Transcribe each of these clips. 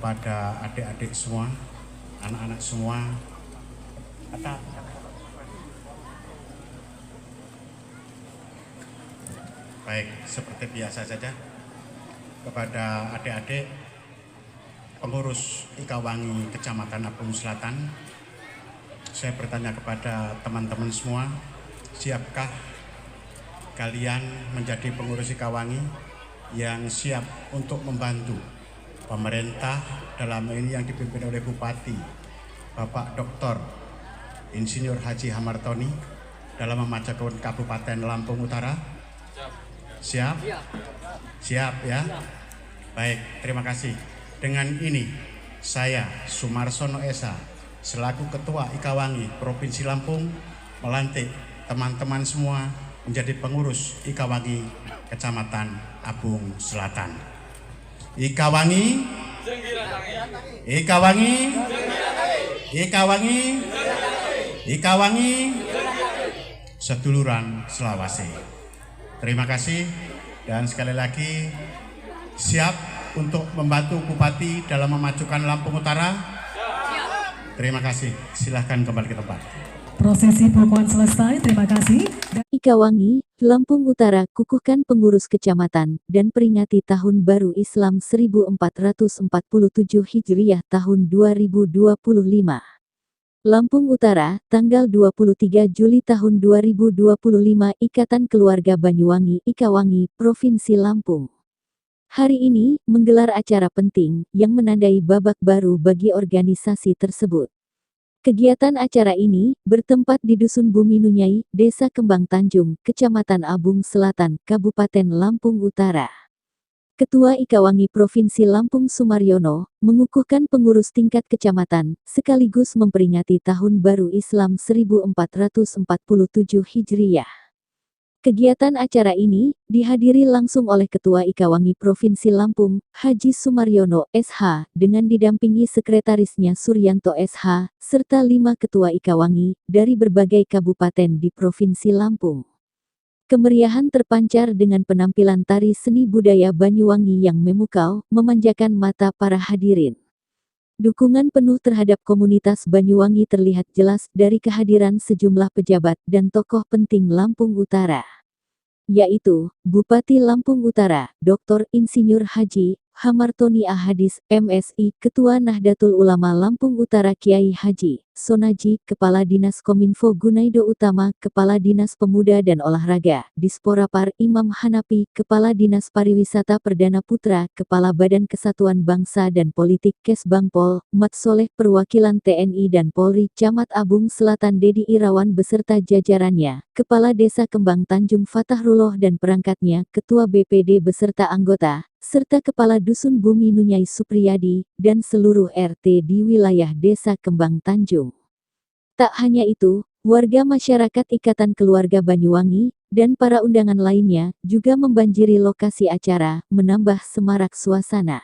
kepada adik-adik semua, anak-anak semua. Baik, seperti biasa saja kepada adik-adik pengurus Ikawangi Kecamatan Apung Selatan, saya bertanya kepada teman-teman semua, siapkah kalian menjadi pengurus Ikawangi yang siap untuk membantu pemerintah dalam ini yang dipimpin oleh Bupati Bapak Dr. Insinyur Haji Hamartoni dalam memajukan Kabupaten Lampung Utara? Siap? Siap ya? Baik, terima kasih. Dengan ini saya Sumarsono Esa selaku Ketua Ikawangi Provinsi Lampung melantik teman-teman semua menjadi pengurus Ikawangi Kecamatan Apung Selatan. Ikawangi, Ikawangi, Ikawangi, Ikawangi, seduluran Selawase. Terima kasih dan sekali lagi siap untuk membantu Bupati dalam memajukan Lampung Utara. Terima kasih, silahkan kembali ke tempat. Prosesi pengukuhan selesai, terima kasih. Ikawangi, Lampung Utara kukuhkan pengurus kecamatan dan peringati Tahun Baru Islam 1447 Hijriah tahun 2025. Lampung Utara, tanggal 23 Juli tahun 2025 Ikatan Keluarga Banyuwangi Ikawangi, Provinsi Lampung. Hari ini, menggelar acara penting yang menandai babak baru bagi organisasi tersebut. Kegiatan acara ini bertempat di Dusun Bumi Nunyai, Desa Kembang Tanjung, Kecamatan Apung Selatan, Kabupaten Lampung Utara. Ketua Ikawangi Provinsi Lampung Sumaryono mengukuhkan pengurus tingkat kecamatan sekaligus memperingati Tahun Baru Islam 1447 Hijriah. Kegiatan acara ini dihadiri langsung oleh Ketua Ikawangi Provinsi Lampung, Haji Sumaryono, SH, dengan didampingi Sekretarisnya Suryanto SH, serta 5 Ketua Ikawangi dari berbagai kabupaten di Provinsi Lampung. Kemeriahan terpancar dengan penampilan tari seni budaya Banyuwangi yang memukau, memanjakan mata para hadirin. Dukungan penuh terhadap komunitas Banyuwangi terlihat jelas dari kehadiran sejumlah pejabat dan tokoh penting Lampung Utara, yaitu Bupati Lampung Utara, Dr. Insinyur Haji Hamartoni Ahadis, MSI, Ketua Nahdlatul Ulama Lampung Utara Kiai Haji Sonaji, Kepala Dinas Kominfo Gunaido Utama, Kepala Dinas Pemuda dan Olahraga, Disporapar Imam Hanapi, Kepala Dinas Pariwisata Perdana Putra, Kepala Badan Kesatuan Bangsa dan Politik Kesbangpol, Mat Soleh, perwakilan TNI dan Polri, Camat Apung Selatan Dedi Irawan beserta jajarannya, Kepala Desa Kembang Tanjung Fatahrullah dan perangkatnya, Ketua BPD beserta anggota, serta Kepala Dusun Bumi Nunyai Supriyadi, dan seluruh RT di wilayah Desa Kembang Tanjung. Tak hanya itu, warga masyarakat Ikatan Keluarga Banyuwangi, dan para undangan lainnya, juga membanjiri lokasi acara, menambah semarak suasana.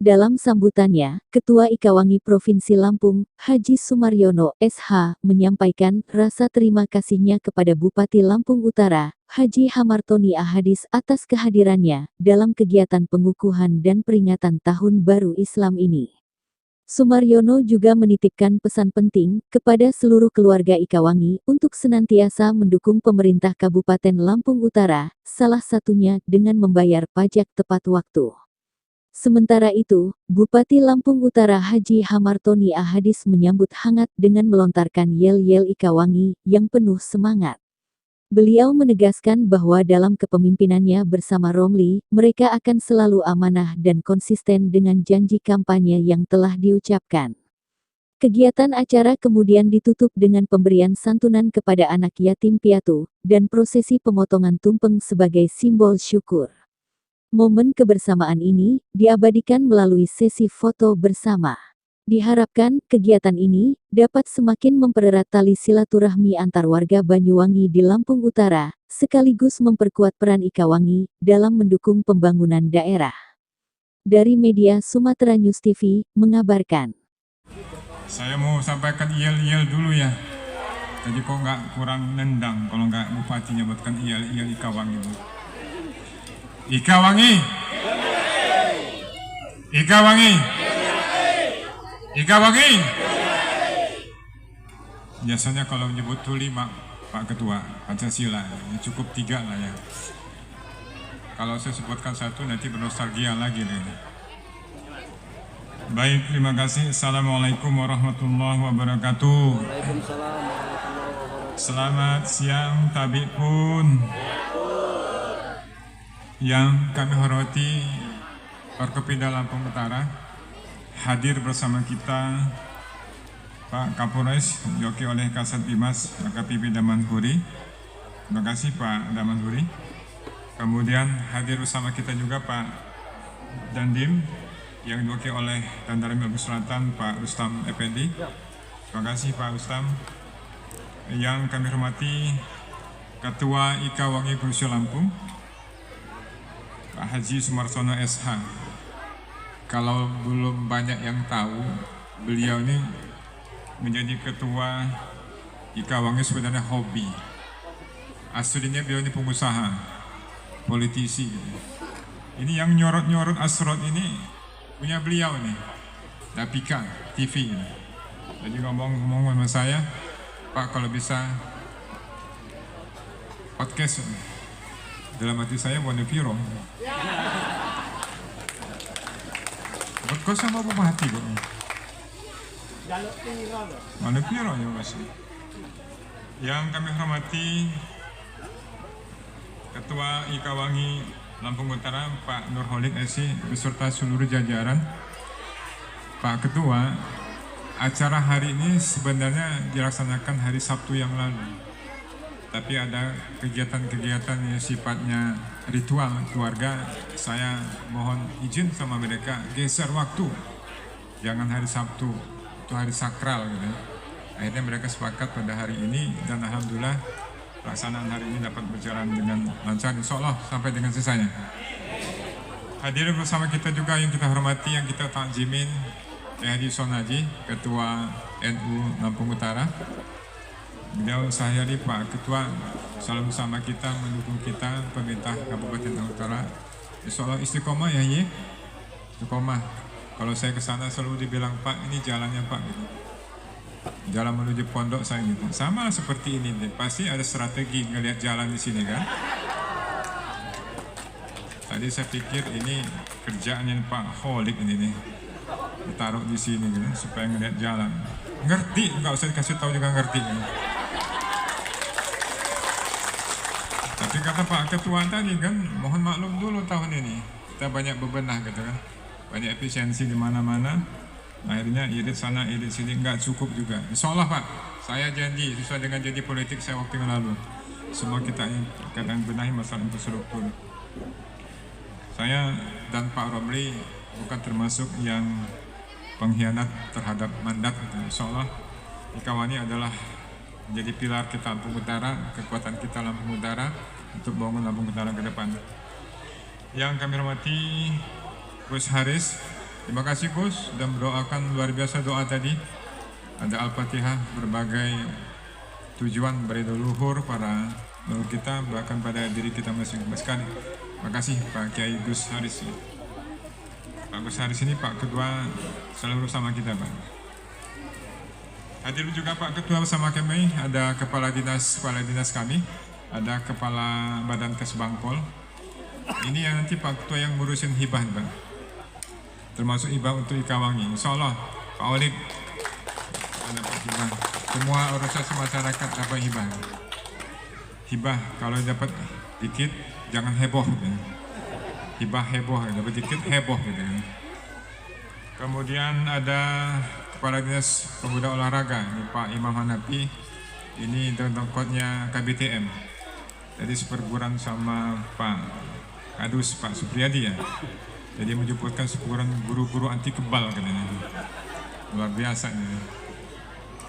Dalam sambutannya, Ketua Ikawangi Provinsi Lampung, Haji Sumaryono, SH, menyampaikan rasa terima kasihnya kepada Bupati Lampung Utara, Haji Hamartoni Ahadis atas kehadirannya dalam kegiatan pengukuhan dan peringatan Tahun Baru Islam ini. Sumaryono juga menitipkan pesan penting kepada seluruh keluarga Ikawangi untuk senantiasa mendukung pemerintah Kabupaten Lampung Utara, salah satunya dengan membayar pajak tepat waktu. Sementara itu, Bupati Lampung Utara Haji Hamartoni Ahadis menyambut hangat dengan melontarkan yel-yel Ikawangi yang penuh semangat. Beliau menegaskan bahwa dalam kepemimpinannya bersama Romli, mereka akan selalu amanah dan konsisten dengan janji kampanye yang telah diucapkan. Kegiatan acara kemudian ditutup dengan pemberian santunan kepada anak yatim piatu, dan prosesi pemotongan tumpeng sebagai simbol syukur. Momen kebersamaan ini diabadikan melalui sesi foto bersama. Diharapkan kegiatan ini dapat semakin mempererat tali silaturahmi antar warga Banyuwangi di Lampung Utara, sekaligus memperkuat peran Ikawangi dalam mendukung pembangunan daerah. Dari media Sumatera News TV mengabarkan. Saya mau sampaikan iyel-iyel dulu ya. Jadi kok nggak kurang nendang kalau nggak Bupati nyebutkan iyel-iyel Ikawangi itu. Ikawangi, Ikawangi, Ikawangi. Biasanya kalau menyebut tuh 5 Pak Ketua Pancasila, ya cukup 3 lah ya. Kalau saya sebutkan 1 nanti bernostalgia lagi nih. Baik, terima kasih. Assalamualaikum warahmatullahi wabarakatuh. Selamat siang Tabib pun. Yang kami hormati Forkopimda Lampung Utara, hadir bersama kita Pak Kapolres Joki oleh Kasat Bimas AKBP Damanhuri. Terima kasih Pak Damanhuri. Kemudian hadir bersama kita juga Pak Dandim yang diwakili oleh Dandaram Lampung Selatan Pak Rustam Effendi. Terima kasih Pak Rustam. Yang kami hormati Ketua Ikawangi Provinsi Lampung Pak Haji Sumarsono SH. Kalau belum banyak yang tahu, beliau ini menjadi ketua Ikawangi sebenarnya hobi. Aslinya beliau ini pengusaha, politisi. Ini yang nyorot-nyorot asrot ini punya beliau nih, Dapika TV. Jadi ngomong-ngomong sama saya, Pak kalau bisa podcast, dalam hati saya Wonopiro. Kok sama bupati kok? Wonopiro ya Mas. Yang kami hormati Ketua Ikawangi Lampung Utara Pak Nurholik SC beserta seluruh jajaran. Pak Ketua, acara hari ini sebenarnya dilaksanakan hari Sabtu yang lalu. Tapi ada kegiatan-kegiatan yang sifatnya ritual keluarga, saya mohon izin sama mereka geser waktu. Jangan hari Sabtu, itu hari sakral gitu. Akhirnya mereka sepakat pada hari ini dan alhamdulillah pelaksanaan hari ini dapat berjalan dengan lancar, insya Allah sampai dengan selesainya. Hadir bersama kita juga yang kita hormati, yang kita takzimin, Haji Sonaji, Ketua NU Lampung Utara. Beliau sehari-hari Pak Ketua selalu bersama kita, mendukung kita, pemerintah Kabupaten Lampung Utara. Insya Allah istiqomah ya, istiqomah. Kalau saya ke sana selalu dibilang Pak, ini jalannya Pak. Gitu. Jalan menuju pondok saya gitu. Sama seperti ini deh. Pasti ada strategi ngelihat jalan di sini kan. Tadi saya pikir ini kerjaannya Pak Holik ini nih. Ditaruh di sini gitu supaya ngelihat jalan. Ngerti, nggak usah dikasih tahu juga ngerti. Gitu. Tapi kata Pak Ketua tadi kan, mohon maklum dulu tahun ini kita banyak bebenah gitu kan, banyak efisiensi di mana-mana. Akhirnya irit sana, irit sini nggak cukup juga. Insya Allah Pak, saya janji sesuai dengan janji politik saya waktu yang lalu, semua kita akan benahi masalah infrastruktur. Saya dan Pak Romli bukan termasuk yang pengkhianat terhadap mandat. Insya Allah Ikawangi adalah menjadi pilar kita Lampung Utara, kekuatan kita Lampung Utara untuk bangun Lampung Utara ke depan. Yang kami hormati Gus Haris, terima kasih Gus sudah mendoakan luar biasa doa tadi. Ada Al-Fatihah, berbagai tujuan beridul luhur para leluhur kita, bahkan pada diri kita masing-masing. Terima kasih Pak Kiai Gus Haris. Pak Gus Haris ini Pak Ketua selalu bersama kita Pak. Hadir juga Pak Ketua bersama kami, ada kepala dinas kami, ada kepala Badan Kesbangpol. Ini yang nanti Pak Ketua yang ngurusin hibah Pak. Termasuk hibah untuk Ikawangi. Insya Allah Pak Olik dapat hibah. Semua organisasi masyarakat dapat hibah. Hibah kalau dapat dikit jangan heboh. Gitu. Hibah heboh, dapat dikit heboh gitu. Kemudian ada Kepala Dinas Pemuda Olahraga, ini Pak Imam Hanafi. Ini dongkotnya KBTM. Jadi seperguruan sama Pak Kadus, Pak Supriyadi ya. Jadi menjemputkan sepukuran guru-guru anti kebal katanya. Luar biasa nih.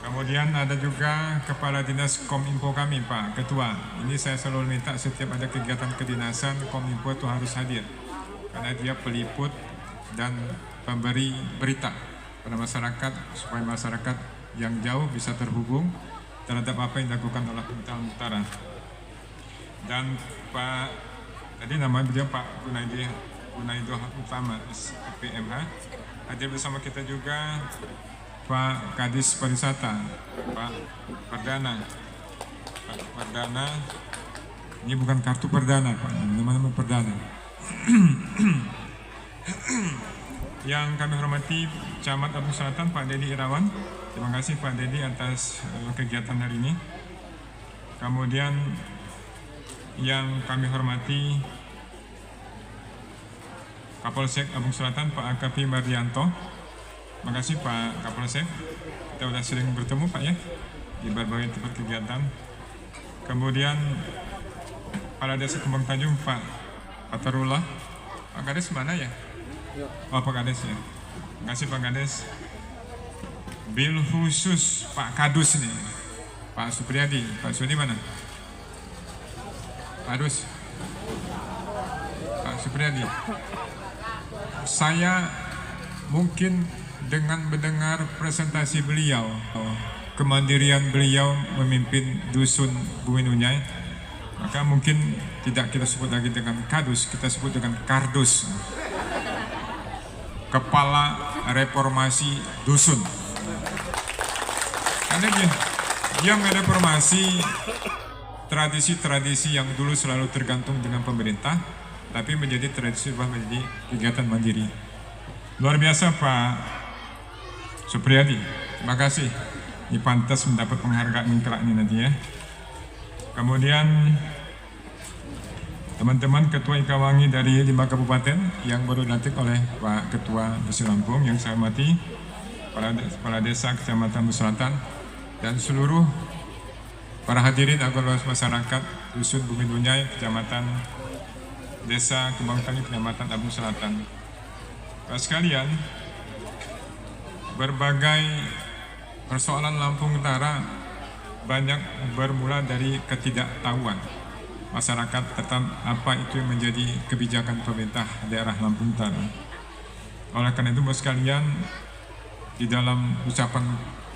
Kemudian ada juga Kepala Dinas Kominfo kami Pak Ketua. Ini saya selalu minta setiap ada kegiatan kedinasan Kominfo itu harus hadir. Karena dia peliput dan pemberi berita pada masyarakat supaya masyarakat yang jauh bisa terhubung terhadap apa yang dilakukan oleh pemerintah Utara. Dan Pak tadi namanya beliau Pak Gunaido Utama PMH hadir bersama kita juga Pak Kadis Pariwisata, Pak Perdana. Pak Perdana, ini bukan kartu perdana Pak, nama-nama perdana. Yang kami hormati Camat Lampung Selatan Pak Dedi Irawan. Terima kasih Pak Dedi atas kegiatan hari ini. Kemudian yang kami hormati Kapolsek Lampung Selatan Pak AKP Mardianto. Terima kasih Pak Kapolsek. Kita sudah sering bertemu Pak ya di berbagai tempat kegiatan. Kemudian Kepala Desa Kembang Tanjung Pak Patarullah. Pak Kades mana ya? Oh Pak Kades ya. Terima kasih Pak Kades. Bil khusus Pak Kadus nih, Pak Supriyadi. Pak Sudi mana? Pak Dus. Pak Supriyadi. Saya mungkin dengan mendengar presentasi beliau, kemandirian beliau memimpin dusun Bumi Nunyai, maka mungkin tidak kita sebut lagi dengan Kadus, kita sebut dengan Kardus, Kepala Reformasi Dusun. Karena dia mereformasi tradisi-tradisi yang dulu selalu tergantung dengan pemerintah, tapi menjadi tradisi menjadi kegiatan mandiri. Luar biasa Pak Supriyadi, terima kasih. Ini pantas mendapat penghargaan kelak ini nanti ya. Kemudian teman-teman Ketua Ikawangi dari 5 kabupaten yang baru dilantik oleh Pak Ketua Desa Lampung yang saya hormati, Kepala Desa Kecamatan Selatan, dan seluruh para hadirin anggota masyarakat Dusun Bumi Nunyai, Kecamatan Desa Kembang Tanjung, Kecamatan Lampung Selatan. Pak sekalian, berbagai persoalan Lampung Utara banyak bermula dari ketidaktahuan masyarakat tentang apa itu yang menjadi kebijakan pemerintah daerah Lampung Utara. Oleh karena itu, Bapak sekalian, di dalam ucapan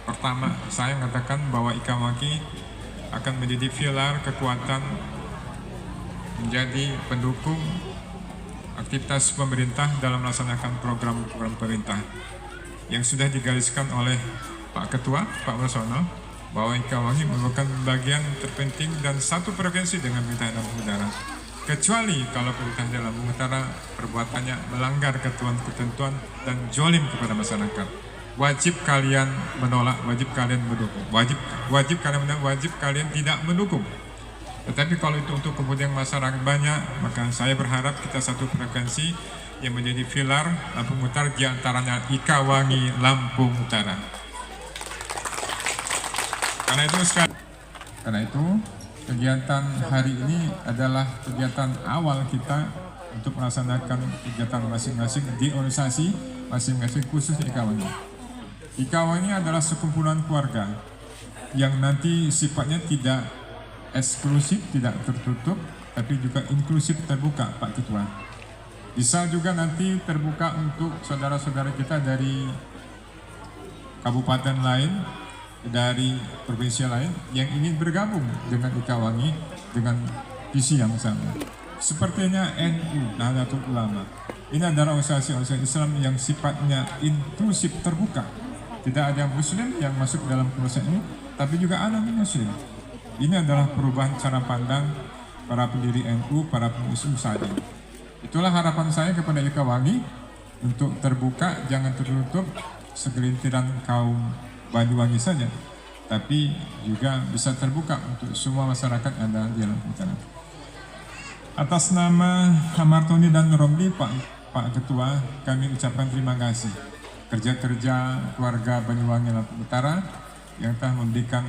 pertama saya mengatakan bahwa Ikawaki akan menjadi pilar kekuatan, menjadi pendukung aktivitas pemerintah dalam melaksanakan program-program pemerintah yang sudah digariskan oleh Pak Ketua, Pak Warsono, bahwa Ikawaki merupakan bagian terpenting dan satu frekuensi dengan pemerintah Lampung Utara. Kecuali kalau pemerintah Lampung Utara perbuatannya melanggar ketentuan dan jolim kepada masyarakat. Wajib kalian menolak, wajib kalian mendukung, wajib kalian menolak, wajib kalian tidak mendukung. Tetapi kalau itu untuk kemudian masyarakat banyak, maka saya berharap kita satu frekuensi yang menjadi pilar Lampung Utara, diantaranya Ikawangi Lampung Utara. Karena itu kegiatan hari ini adalah kegiatan awal kita untuk melaksanakan kegiatan masing-masing di organisasi masing-masing, khususnya Ikawangi. Ikawangi adalah sekumpulan keluarga yang nanti sifatnya tidak eksklusif, tidak tertutup, tapi juga inklusif, terbuka Pak Ketua. Bisa juga nanti terbuka untuk saudara-saudara kita dari kabupaten lain, dari provinsi lain yang ingin bergabung dengan Ikawangi dengan visi yang sama. Sepertinya NU, Nahdlatul Ulama, ini adalah organisasi Islam yang sifatnya inklusif, terbuka. Tidak ada Muslim yang masuk dalam proses ini, tapi juga ada non-Muslim. Ini adalah perubahan cara pandang para pendiri NU, para pengurus saja. Itulah harapan saya kepada Ikawangi untuk terbuka, jangan tertutup segelintiran kaum Banyuwangi saja, tapi juga bisa terbuka untuk semua masyarakat yang ada di Lampung Utara. Atas nama Hamartoni dan Romli, Pak Ketua, kami ucapkan terima kasih kerja-kerja keluarga Banyuwangi Lampung Utara yang telah memberikan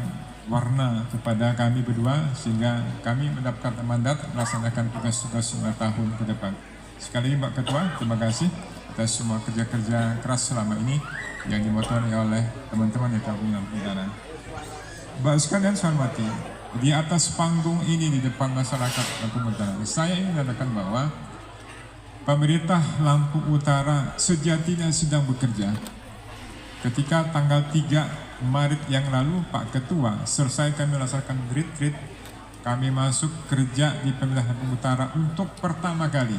warna kepada kami berdua sehingga kami mendapatkan mandat melaksanakan tugas-tugas 5 tahun ke depan. Sekali lagi Pak Ketua, terima kasih atas semua kerja-kerja keras selama ini yang dimotori oleh teman-teman yang Kabupaten Lampung Utara. Bapak sekalian saya hormati, di atas panggung ini di depan masyarakat Lampung Utara, saya ingin mengatakan bahwa pemerintah Lampung Utara sejatinya sedang bekerja. Ketika tanggal 3 Maret yang lalu, Pak Ketua, selesai kami melaksanakan retreat, kami masuk kerja di pemerintah Lampung Utara untuk pertama kali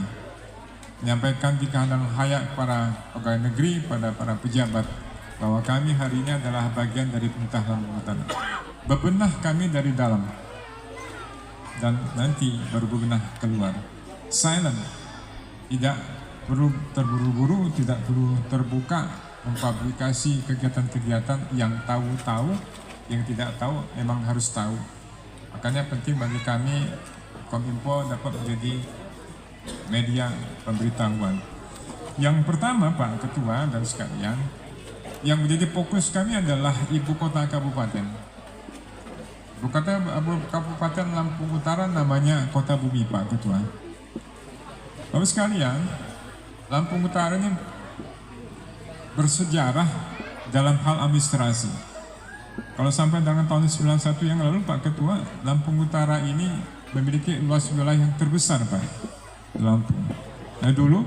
menyampaikan di kehadiran layak para pegawai negeri, pada para pejabat bahwa kami hari ini adalah bagian dari pemerintah Lampung Utara. Bebenah kami dari dalam dan nanti baru bebenah keluar. Silent, tidak perlu terburu-buru, tidak perlu terbuka mempublikasi kegiatan-kegiatan yang tahu-tahu, yang tidak tahu memang harus tahu. Makanya penting bagi kami Kominfo dapat menjadi media pemberitahuan. Yang pertama Pak Ketua dan sekalian, yang menjadi fokus kami adalah ibu kota kabupaten. Ibu kota Kabupaten Lampung Utara namanya Kota Bumi Pak Ketua. Bapak sekalian, Lampung Utara ini bersejarah dalam hal administrasi. Kalau sampai dengan tahun 91 yang lalu Pak Ketua, Lampung Utara ini memiliki luas wilayah yang terbesar Pak di Lampung. Nah dulu,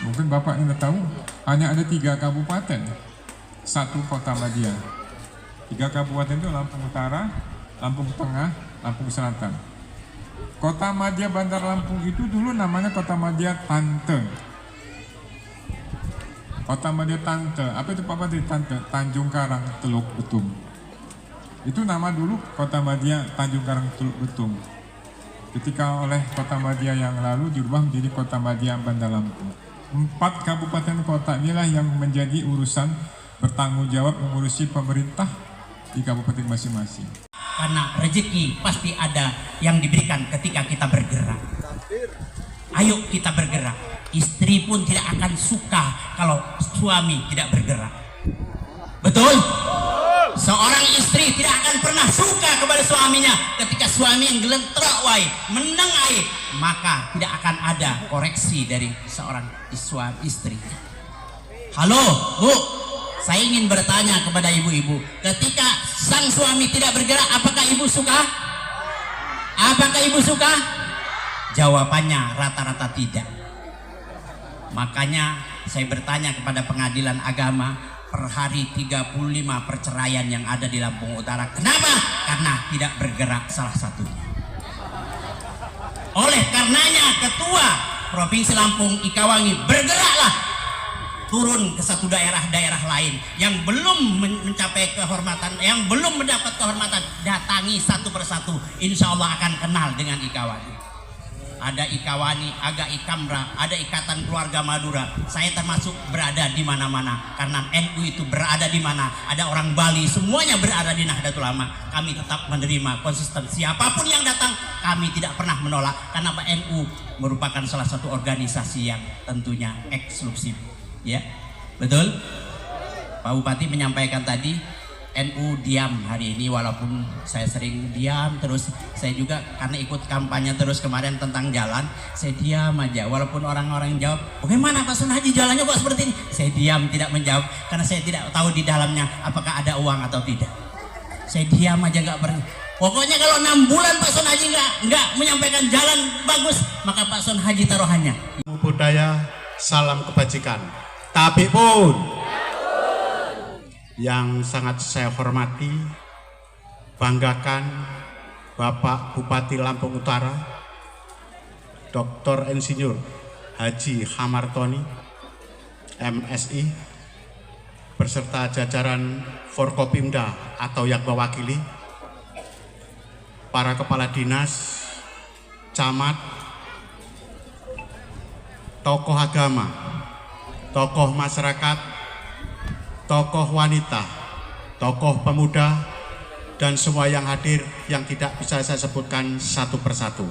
mungkin Bapak ini tahu, hanya ada 3 kabupaten, 1 kota madya. 3 kabupaten itu Lampung Utara, Lampung Tengah, Lampung Selatan. Kota madya Bandar Lampung itu dulu namanya Kota Madya Tante. Kota Madya Tante, apa itu Pak Padri Tante? Tanjung Karang Teluk Betung. Itu nama dulu Kota Madya Tanjung Karang Teluk Betung. Ketika oleh Kota Madya yang lalu dirubah menjadi Kota Madya Bandar Lampung. 4 kabupaten kota inilah yang menjadi urusan bertanggung jawab mengurusi pemerintah di kabupaten masing-masing. Karena rezeki pasti ada yang diberikan ketika kita bergerak. Ayo kita bergerak. Istri pun tidak akan suka kalau suami tidak bergerak. Betul? Seorang istri tidak akan pernah suka kepada suaminya ketika suami yang gelentrok wae, meneng ae, maka tidak akan ada koreksi dari seorang istri. Halo, Bu. Saya ingin bertanya kepada ibu-ibu, ketika sang suami tidak bergerak, apakah ibu suka? Apakah ibu suka? Jawabannya rata-rata tidak. Makanya saya bertanya kepada pengadilan agama, per hari 35 perceraian yang ada di Lampung Utara. Kenapa? Karena tidak bergerak salah satunya. Oleh karenanya Ketua Provinsi Lampung Ikawangi, bergeraklah. Turun ke satu daerah-daerah lain yang belum mencapai kehormatan, yang belum mendapat kehormatan, datangi satu persatu. Insya Allah akan kenal dengan Ikawani. Ada Ikawani, ada Ikamra, ada Ikatan Keluarga Madura. Saya termasuk berada di mana-mana karena NU itu berada di mana. Ada orang Bali, semuanya berada di Nahdlatul Ulama. Kami tetap menerima konsisten. Siapapun yang datang, kami tidak pernah menolak karena NU merupakan salah satu organisasi yang tentunya eksklusif. Ya, betul. Pak Bupati menyampaikan tadi NU diam hari ini, walaupun saya sering diam terus. Saya juga karena ikut kampanye terus kemarin tentang jalan, saya diam aja walaupun orang-orang yang jawab, bagaimana Pak Sun Haji jalannya kok seperti ini? Saya diam, tidak menjawab karena saya tidak tahu di dalamnya apakah ada uang atau tidak. Saya diam aja, nggak pernah. Pokoknya kalau 6 bulan Pak Sun Haji nggak menyampaikan jalan bagus, maka Pak Sun Haji taruhannya. Budaya, salam kebajikan. Tapi pun yang sangat saya hormati, banggakan Bapak Bupati Lampung Utara, Dr. Insinyur Haji Hamartoni, MSI, beserta jajaran Forkopimda atau yang mewakili, para kepala dinas, camat, tokoh agama, tokoh masyarakat, tokoh wanita, tokoh pemuda, dan semua yang hadir yang tidak bisa saya sebutkan satu persatu.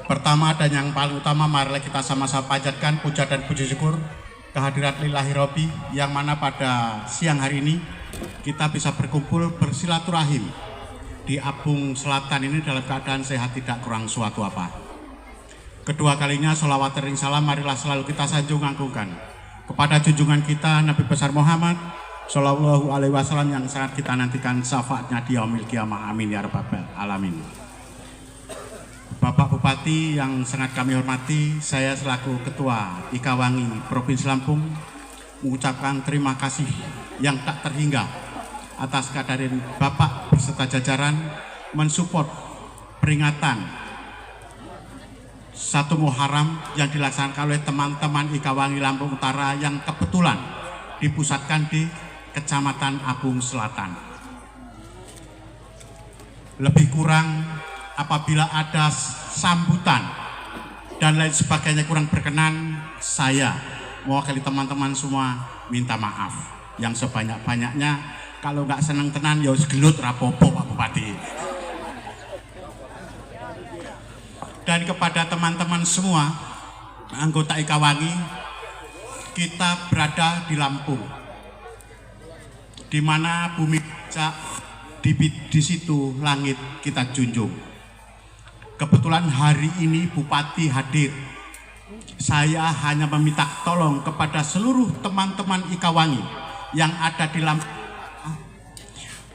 Pertama dan yang paling utama, marilah kita sama-sama panjatkan puja dan puji syukur kehadirat lillahi robbi, yang mana pada siang hari ini kita bisa berkumpul bersilaturahim di Apung Selatan ini dalam keadaan sehat, tidak kurang suatu apa. Kedua kalinya sholawat ring salam marilah selalu kita sanjung agungkan kepada junjungan kita Nabi besar Muhammad Shallallahu Alaihi Wasallam yang sangat kita nantikan syafaatnya di yaumil qiyamah. Amin ya rabbal alamin. Bapak Bupati yang sangat kami hormati, saya selaku Ketua Ikawangi Provinsi Lampung mengucapkan terima kasih yang tak terhingga atas kehadiran Bapak beserta jajaran mensupport peringatan 1 Muharram yang dilaksanakan oleh teman-teman Ikawangi Lampung Utara yang kebetulan dipusatkan di Kecamatan Apung Selatan. Lebih kurang apabila ada sambutan dan lain sebagainya kurang berkenan, saya mewakili teman-teman semua minta maaf yang sebanyak-banyaknya. Kalau nggak seneng tenan ya gelut rapopo Pak Bupati. Dan kepada teman-teman semua anggota Ikawangi, kita berada di Lampung, di mana bumi di situ langit kita junjung. Kebetulan hari ini Bupati hadir. Saya hanya meminta tolong kepada seluruh teman-teman Ikawangi yang ada di Lampung,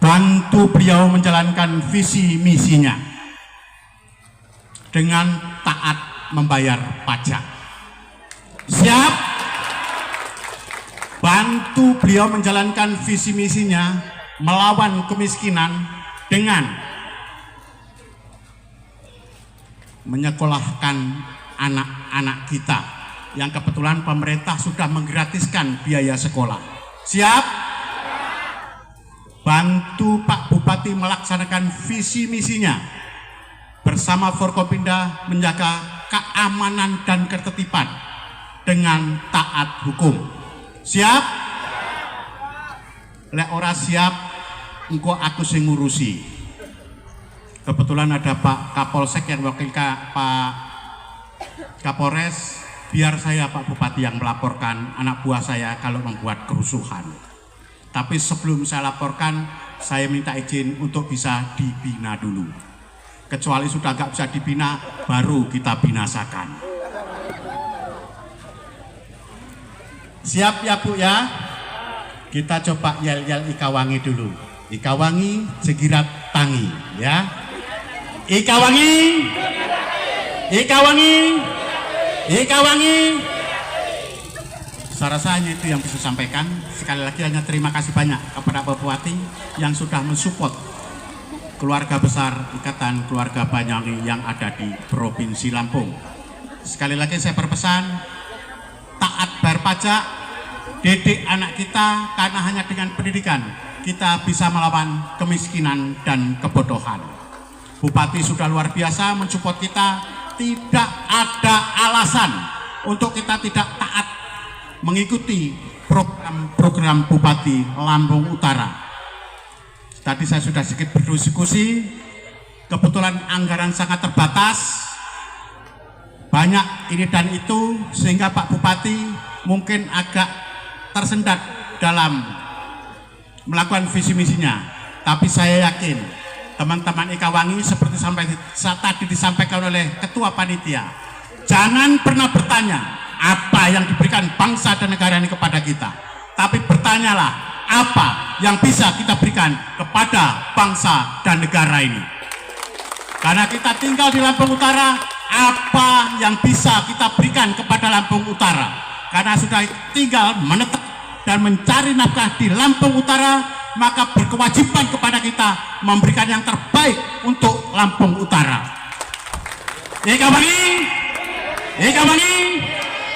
bantu beliau menjalankan visi misinya dengan taat membayar pajak. Siap? Bantu beliau menjalankan visi misinya melawan kemiskinan dengan menyekolahkan anak-anak kita yang kebetulan pemerintah sudah menggratiskan biaya sekolah. Siap? Bantu Pak Bupati melaksanakan visi misinya bersama Forkopimda menjaga keamanan dan ketertiban dengan taat hukum. Siap? Lek ora siap, engko aku sing ngurusi. Kebetulan ada Pak Kapolsek yang wakil Pak Kapolres, biar saya Pak Bupati yang melaporkan anak buah saya kalau membuat kerusuhan. Tapi sebelum saya laporkan, saya minta izin untuk bisa dibina dulu. Kecuali sudah nggak bisa dibina, baru kita binasakan. Siap ya Bu ya? Kita coba yel-yel Ikawangi dulu. Ikawangi Jegirat Tangi ya. Ikawangi, Ikawangi, Ikawangi. Saya rasa hanya itu yang bisa sampaikan. Sekali lagi hanya terima kasih banyak kepada Pak Bupati yang sudah mensupport keluarga besar Ikatan Keluarga Banyuwangi yang ada di Provinsi Lampung. Sekali lagi saya berpesan, taat bayar pajak, didik anak kita, karena hanya dengan pendidikan kita bisa melawan kemiskinan dan kebodohan. Bupati sudah luar biasa mensupport kita, tidak ada alasan untuk kita tidak taat mengikuti program Bupati Lampung Utara. Tadi saya sudah sedikit berdiskusi, kebetulan anggaran sangat terbatas, banyak ini dan itu, sehingga Pak Bupati mungkin agak tersendat dalam melakukan visi misinya. Tapi saya yakin teman-teman Ikawangi seperti tadi disampaikan oleh Ketua Panitia, jangan pernah bertanya apa yang diberikan bangsa dan negara ini kepada kita, tapi bertanyalah apa yang bisa kita berikan kepada bangsa dan negara ini. Karena kita tinggal di Lampung Utara, apa yang bisa kita berikan kepada Lampung Utara? Karena sudah tinggal menetap dan mencari nafkah di Lampung Utara, maka berkewajiban kepada kita memberikan yang terbaik untuk Lampung Utara. Ikawangi, Ikawangi,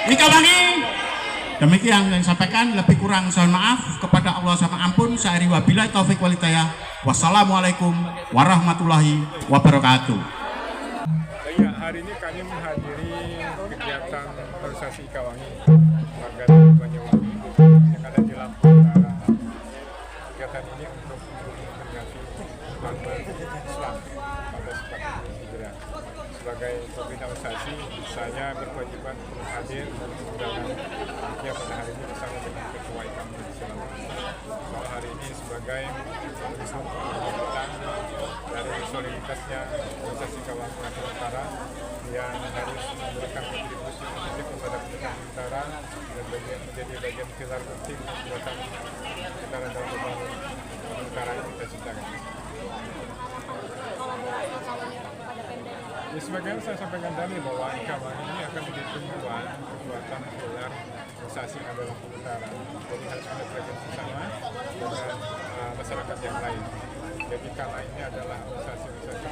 Ikawangi. Demikian yang saya sampaikan, lebih kurang saya maaf, kepada Allah sama ampun. Saya wabillahi taufik walhidayah. Wassalamualaikum warahmatullahi wabarakatuh. Ya, hari ini kami menghadiri kegiatan organisasi Ikawangi warga Banyuwangi yang ada di Lampung Utara. Kegiatan ini untuk memperingati Tahun Baru Islam 1444 Hijriah. Sebagai pembina organisasi, saya berkewajiban untuk hadir dan menjalankan pada hari ini bersama dengan Ketua Ikawangi Islam. Soal hari ini sebagai bentuk pemerintahan dari soliditasnya organisasi Ikawangi Lampung Utara yang harus memberikan kontribusi positif kepada pendidikan utara dan menjadi bagian pilar penting kekuatan utara dalam membangun utara yang kita ciptakan. Ya, sebagaimana saya sampaikan tadi bahwa Ikawangi ini akan menjadi tumpuan kekuatan pilar organisasi yang ada di Lampung Utara. Jadi harus kita bekerja bersama dengan masyarakat yang lain. Jadi karena ini adalah organisasi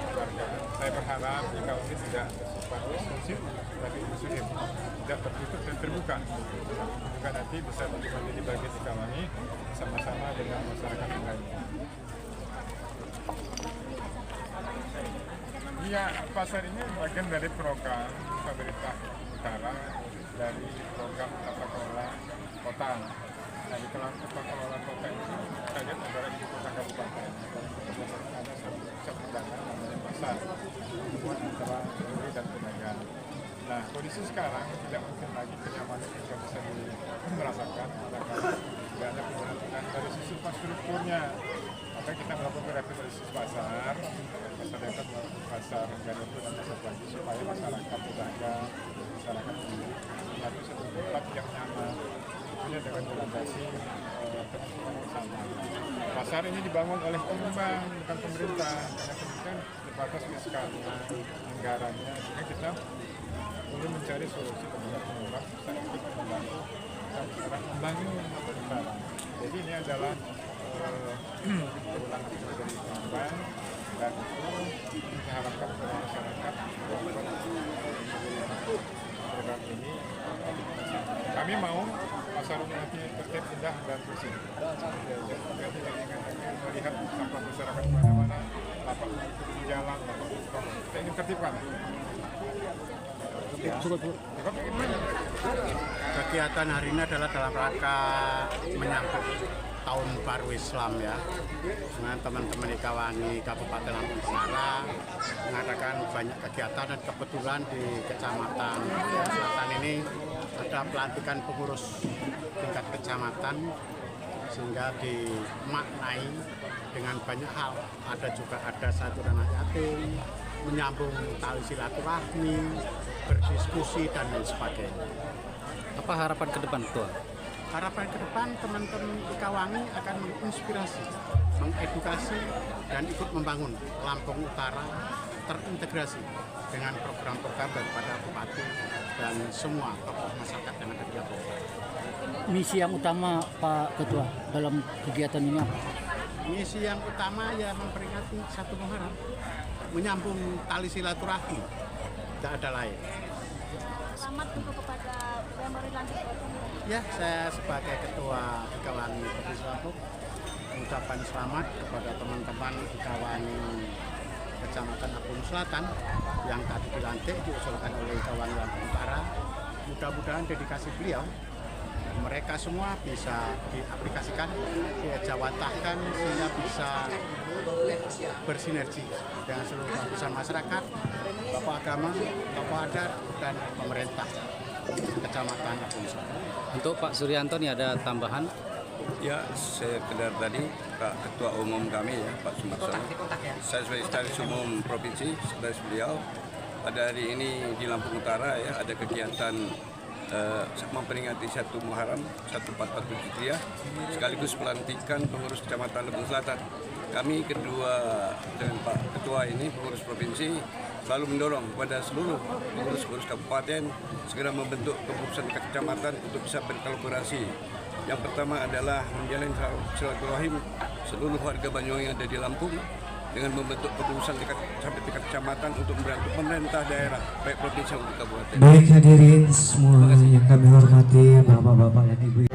keluargaan, saya berharap jika ini tidak bersifat eksklusif, tapi inklusif, tidak tertutup dan terbuka. Juga nanti bisa menjadi bagian Ikawangi sama-sama dengan masyarakat yang lainnya. Iya, pasar ini bagian dari program pemerintah utara dari program tata kelola kota. Nah, di tata kelola kota ini target negara di kota kabupaten. Ada satu dana namanya pasar, hubungan antara pembeli dan pedagang. Nah, kondisi sekarang tidak mungkin lagi kenyamanan kita bisa merasakan karena tidak ada pembentukan dari sisi infrastrukturnya. Maka kita melakukan revitalisasi pasar dapat pasar Garuda dan pasar lagi supaya masyarakat pedagang, masyarakat ini satu tempat yang nyaman. Tentunya dengan melandasi kebutuhan bersama. Pasar ini dibangun oleh pengembang, bukan pemerintah, karena pemerintah terbatas fiskalnya, anggarannya, sehingga kita perlu mencari solusi pengembang bisa ikut membantu membangun pasar. Jadi ini adalah ulangan dari pengembang dan itu kita harapkan kepada masyarakat program ini. Kami mau pasar nanti tertib, indah dan bersih. Jadi melihat sampah masyarakat mana-mana, lapak di jalan, lapak kita ingin tertibkan. Kegiatan hari ini adalah dalam rangka menyambut Tahun Baru Islam ya, dengan teman-teman Ikawangi Kabupaten Lampung Tengah mengadakan banyak kegiatan dan kebetulan di Kecamatan Selatan ini ada pelantikan pengurus tingkat kecamatan sehingga dimaknai dengan banyak hal. Ada santunan anak yatim, menyambung tali silaturahmi, berdiskusi dan lain sebagainya. Apa harapan ke depan, Ketua? Harapan ke depan teman-teman Ikawangi akan menginspirasi, mengedukasi, dan ikut membangun Lampung Utara terintegrasi dengan program-program daripada Bupati dan semua tokoh masyarakat yang ada di Lampung. Misi yang utama Pak Ketua dalam kegiatan ini apa? Misi yang utama ya memperingati 1 Muharram, menyambung tali silaturahmi, tidak ada lain. Selamat untuk kepada memori lanjut. Ya, saya sebagai Ketua Ikawangi Provinsi Lampung mengucapkan selamat kepada teman-teman Ikawangi Kecamatan Lampung Selatan yang tadi dilantik diusulkan oleh Ikawangi Lampung Utara. Mudah-mudahan dedikasi beliau mereka semua bisa diaplikasikan, dijawantahkan sehingga bisa bersinergi dengan seluruh lapisan masyarakat, tokoh agama, tokoh adat, dan pemerintah Kecamatan Lampung Selatan. Untuk Pak Suryanto nih ada tambahan? Ya, sekedar tadi Pak Ketua Umum kami ya, Pak Sumarsono. Saya sebagai Sekretaris Umum Provinsi, sekretaris beliau. Pada hari ini di Lampung Utara ya ada kegiatan memperingati 1 Muharram 1447 Hijriah sekaligus pelantikan pengurus Kecamatan Lampung Selatan. Kami kedua dengan Pak Ketua ini pengurus provinsi selalu mendorong kepada seluruh pengurus kabupaten segera membentuk kepengurusan kecamatan untuk bisa berkolaborasi. Yang pertama adalah menjalin silaturahim seluruh warga Banyuwangi yang ada di Lampung dengan membentuk kepengurusan sampai tingkat kecamatan untuk membantu pemerintah daerah baik provinsi maupun kabupaten. Baik hadirin semua yang kami hormati, bapak-bapak dan ibu.